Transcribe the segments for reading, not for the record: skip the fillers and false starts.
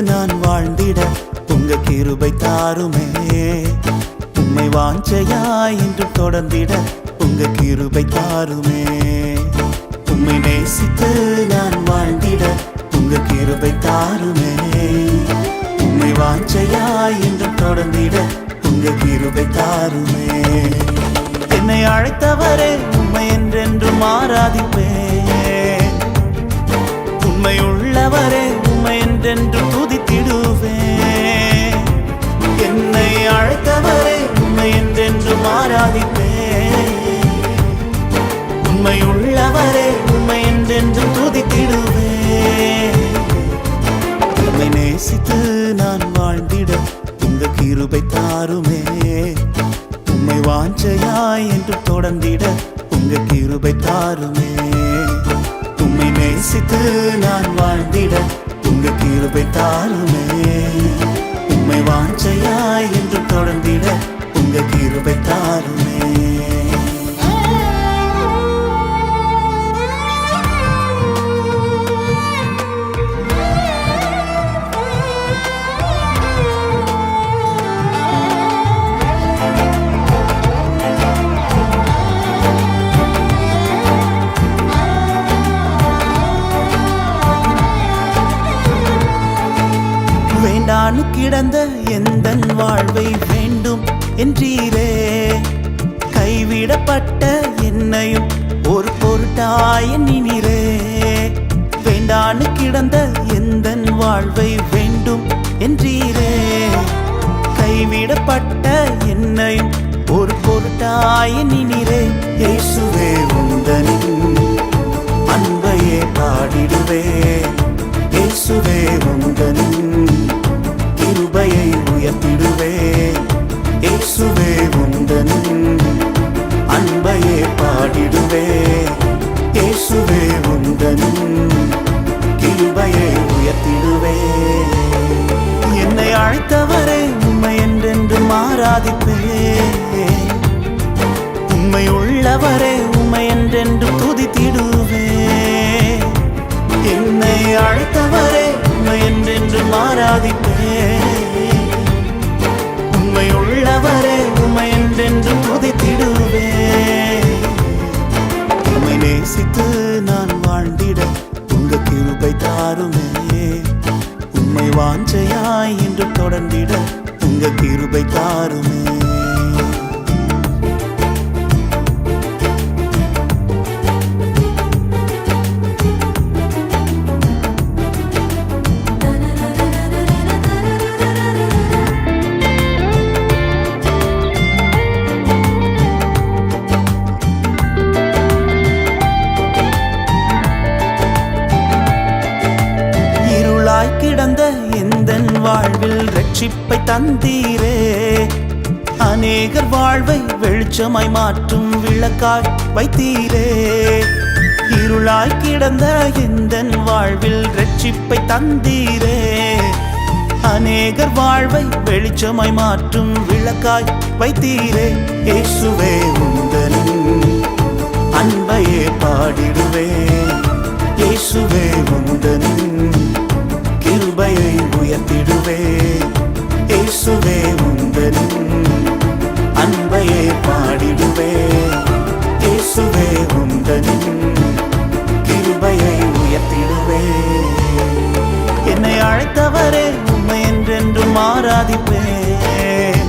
நான் வாழ்ந்திட உங்க கிருபை தாருமே. உம்மை வாஞ்சையாய் இன்றும் தொடர்ந்திட உங்க கிருபை தாருமே. உம்மை நேசித்து நான் வாழ்ந்திட உங்க கிருபை தாருமே. உம்மை வாஞ்சையாய் இன்றும் தொடர்ந்திட உங்க கிருபை தாருமே. என்னை அழைத்தவரே உம்மை என்றென்றும் ஆராதிப்பேன். உம்மை உள்ளவரே உம்மை என்றென்றும் துதித்திடுவேன். என்னை அழைத்தவரே உம்மை என்றென்றும் ஆராதிப்பேன். உம்மை உள்ளவரே உம்மை என்றென்றும் துதித்திடுவேன். உம்மை நேசித்து நான் வாழ்ந்திட உங்க கிருபை தாருமே. உம்மை வாஞ்சையாய் என்று தொடர்ந்திட உங்க கிருபை தாருமே. உம்மை நேசித்து நான் வாழ்ந்திட உங்க கிருபை தாருமே. உம்மை வாஞ்சையாய் என்று தொடர்ந்திட உங்க கிருபை தாருமே. வேண்டானு கிடந்த எந்தன் வாழ்வை வேண்டும் என்றீரே. கைவிடப்பட்ட என்னையும் ஒரு பொருட்டாய் எண்ணினீரே. வேண்டானு கிடந்த எந்தன் வாழ்வை வேண்டும் என்றீரே. கைவிடப்பட்ட என்னையும் ஒரு பொருட்டாய் எண்ணினீரே. இயேசுவே உந்தனின் அன்பையே பாடிடுவே. இயேசுவே உந்தனின் கிருபையை உயர்த்திடுவே. இயேசுவே உந்தனின் அன்பையே பாடிடுவே. இயேசுவே உந்தனின் கிருபையை உயர்த்திடுவே. என்னை அழைத்தவரே உம்மை என்றென்றும் ஆராதிப்பேன். உம்மை உள்ளவரே உம்மை என்றென்றும் துதித்திடுவேன். என்னை அழைத்தவரே உம்மை என்றென்றும் ஆராதிப்பேன். உம்மை உள்ளவரே உம்மை என்றென்றும் துதித்திடுவேன். உம்மை நேசித்து நான் வாழ்ந்திட உங்க கிருபை தாருமே. உம்மை வாஞ்சையாய் இன்றும் தொடர்ந்திட உங்க கிருபை தாருமே. கிடந்த எந்தன் வாழ்வில் ரட்சிப்பை தந்தீரே. அநேகர் வாழ்வை வெளிச்சமாய் மாற்றும் விளக்காய் வைத்தீரே. இருளாய் கிடந்த எந்தன் வாழ்வில் ரட்சிப்பை தந்தீரே. அநேகர் வாழ்வை வெளிச்சமாய் மாற்றும் விளக்காய் வைத்தீரே. இயேசுவே உந்தனின் அன்பையே பாடிடுவே. இயேசுவே உந்தனின் கிருபையை உயர்த்திடுவே. இயேசுவே உந்தனின் அன்பையே பாடிடுவே. இயேசுவே உந்தனின் கிருபையை உயர்த்திடுவே. என்னை அழைத்தவரே உம்மை என்றென்றும் ஆராதிப்பேன்.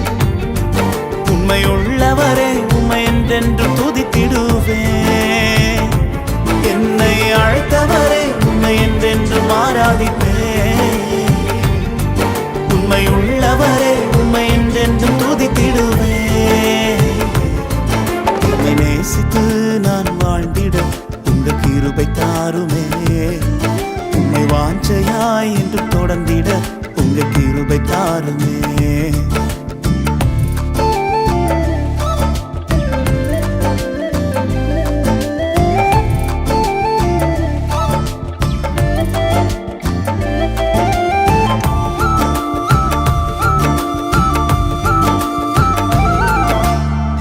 உம்மை உள்ளவரே உம்மை என்றென்றும் துதித்திடுவேன். என்னை அழைத்தவரே உம்மை என்றென்றும் ஆராதிப்பேன். உம்மை உள்ளவரே உம்மை என்றென்றும் துதித்திடுவேன். உம்மை நேசித்து நான் வாழ்ந்திட உங்க கிருபை தாருமே. உம்மை வாஞ்சையாய் என்று தொடர்ந்திட உங்க கிருபை தாருமே.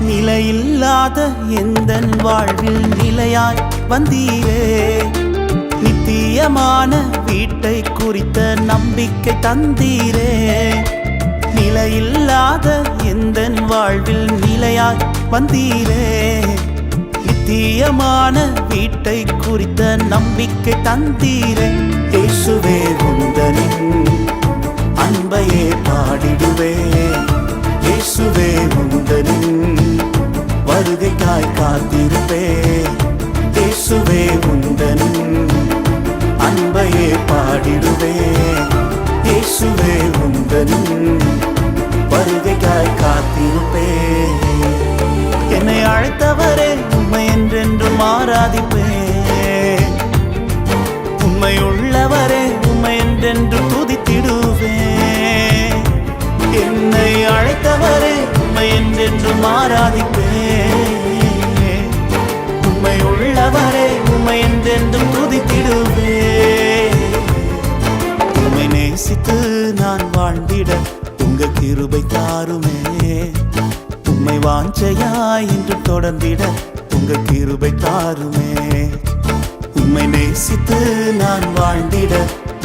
நிலையில்லாத எந்தன் வாழ்வில் நிலையாய் வந்தீரே. நித்தியமான வீட்டை குறித்த நம்பிக்கை தந்தீரே. நிலையில்லாத எந்தன் வாழ்வில் நிலையாய் வந்தீரே. நித்தியமான வீட்டை குறித்த நம்பிக்கை தந்தீரே. இயேசுவே உந்தனின் அன்பையே பாடிடுவே. இயேசுவே உந்தனின் வருகைக்காய் காத்திருப்பே. இயேசுவே உந்தனின் அன்பையே பாடிடுவே. இயேசுவே உந்தனின் வருகைக்காய் காத்திருப்பே. என்னை அழைத்தவரே உம்மை என்றென்றும் ஆராதிப்பே. உம்மை உள்ளவரே உம்மை என்றென்றும் துதித்திடுவே. என்னை அழைத்தவரே உம்மை என்றென்றும் ஆராதிப்பே. உம்மை உள்ளவரே உம்மை என்றென்றும் துதித்திடுவே. உம்மை நேசித்து நான் வாழ்ந்திட உங்க கிருபை தாருமே. உம்மை வாஞ்சையாய் இன்று தொடர்ந்திட உங்க கிருபை தாருமே. உம்மை நேசித்து நான் வாழ்ந்திட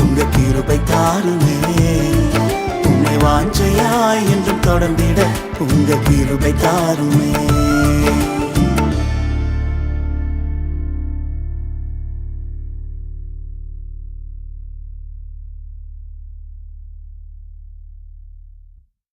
உங்க கிருபை தாருமே. உம்மை வாஞ்சையாய் இன்று தொடர்ந்திட உங்க கிருபை தாருமே.